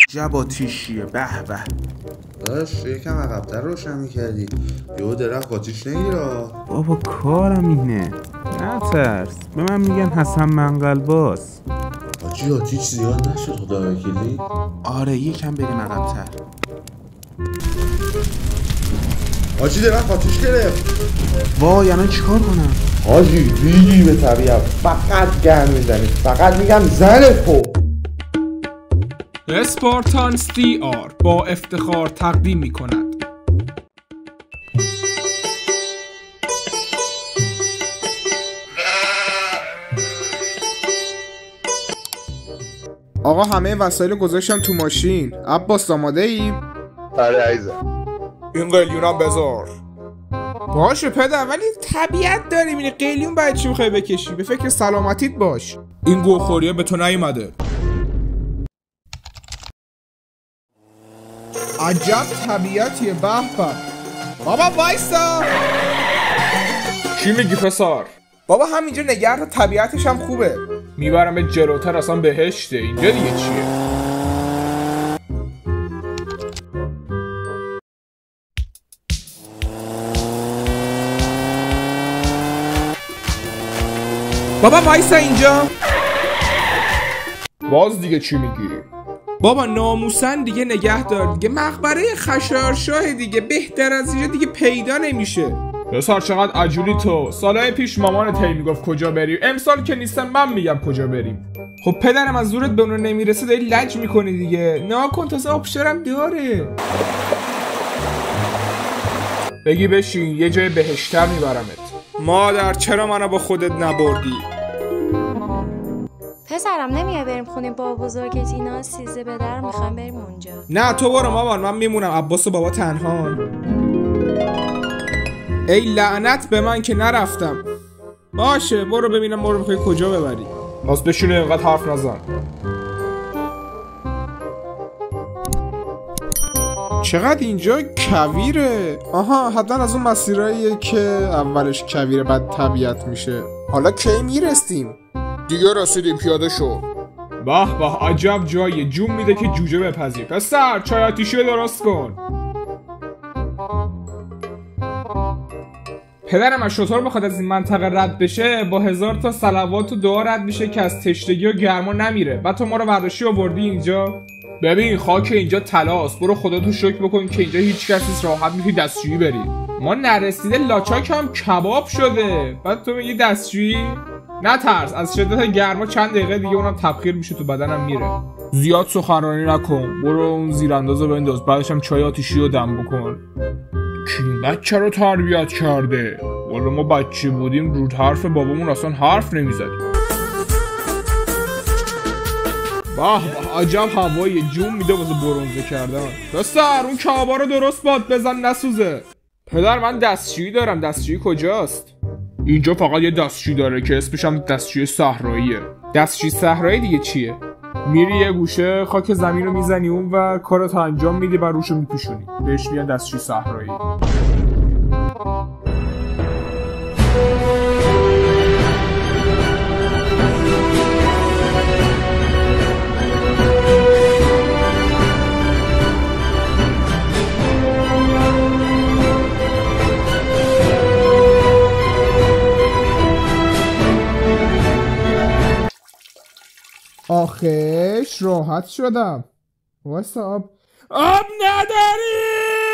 جب آتیشیه. به به داداش یکم عقب‌تر روشن می‌کردی. یهو درخت آتیش نگیره. بابا کارم اینه، نترس. به من میگن حسن منقلباز. حاجی آتیش زیاد نشد خدا وکیلی؟ آره یکم بریم عقب‌تر. حاجی درخت آتیش گرفت. وای الان چیکار کنم؟ حاجی ریدی به طبیعت، فقط گرم میزنی، فقط میگم زنت کو. اسپارتانس دی آر با افتخار تقدیم می کند. آقا همه وسایل گذاشتم تو ماشین. عباس آماده ایم؟ آره عزیزم. این قلیونم بذار. باشه پدر، ولی طبیعت داری میری قلیون باید چی میخوای بکشی؟ به فکر سلامتیت باش. این گوخوریه به تو نیومده. عجب طبیعتیه. به به. بابا وایسا. چی میگی پسر؟ بابا همینجا نگه تا طبیعتش هم خوبه. میبرم به جلوتر، اصلا بهشته. اینجا دیگه چیه؟ بابا وایسا اینجا. باز دیگه چی میگی؟ بابا ناموسن دیگه نگه دار دیگه. مقبره خشایارشاه دیگه، بهتر از اینجا دیگه پیدا نمیشه. پسر چقدر عجولی تو. سالهای پیش مامانت هی میگفت کجا بریم، امسال که نیستم من میگم کجا بریم. خب پدرم از زورت به اون نمیرسه، داری لج میکنی دیگه. نه کن تازه آبشارم داره. بگی بشین یه جای بهشتر میبرمت. مادر چرا منو با خودت نبردی؟ پسرم نمیای بریم خونه بابا بزرگت؟ اینا 13 به در میخوایم بریم اونجا. نه تو برو مامان، من میمونم. عباس و بابا تنها. ای لعنت به من که نرفتم. باشه برو ببینم ما رو میخوای کجا ببری. باز بشینه اینقدر حرف نزن. چقدر اینجا کویره. آها حتما از اون مسیراییه که اولش کویره بعد طبیعت میشه. حالا کی میرسیم؟ دیگه رسیدیم، پیاده شو. به به عجب جاییه، جون میده که جوجه بپذیر. پسر چای آتیشی درست کن. پدرم از شطور بخواد از این منطقه رد بشه با 1000 تا صلوات و دعا رد میشه که از تشنگی و گرما نمیره. و تو ما رو برداشتی آوردی اینجا. ببین خاک اینجا طلاست، برو خدا تو شکر بکن که اینجا هیچ کسی راحت میتونی دستشویی بری. ما نرسیده لاچاک هم کباب شده، بعد تو میگی دستشویی؟ نترس، از شدت گرما چند دقیقه دیگه اونم تبخیر میشه تو بدنم میره. زیاد سخنرانی نکن، برو اون زیراندازو بنداز، بعدش هم چای آتیشی رو دم بکن. کی بچه رو تربیت کرده؟ والا ما بچه بودیم رو حرف بابامون اصلا حرف نمیزدیم. به عجب هوایی، جون میده واسه برنزه کردن. پسر اون کبابا رو درست باد بزن نسوزه. پدر من دستشویی دارم. دستشویی کجاست؟ اینجا فقط یه دستشویی داره که اسمش هم دستشویی صحراییه. دستشویی صحرایی دیگه چیه؟ میری یه گوشه خاک زمین رو میزنی اون و کارت انجام میدی و روشو میپوشونی. بهش میگن دستشویی صحرایی. آخش راحت شدم. واسه آب نداری.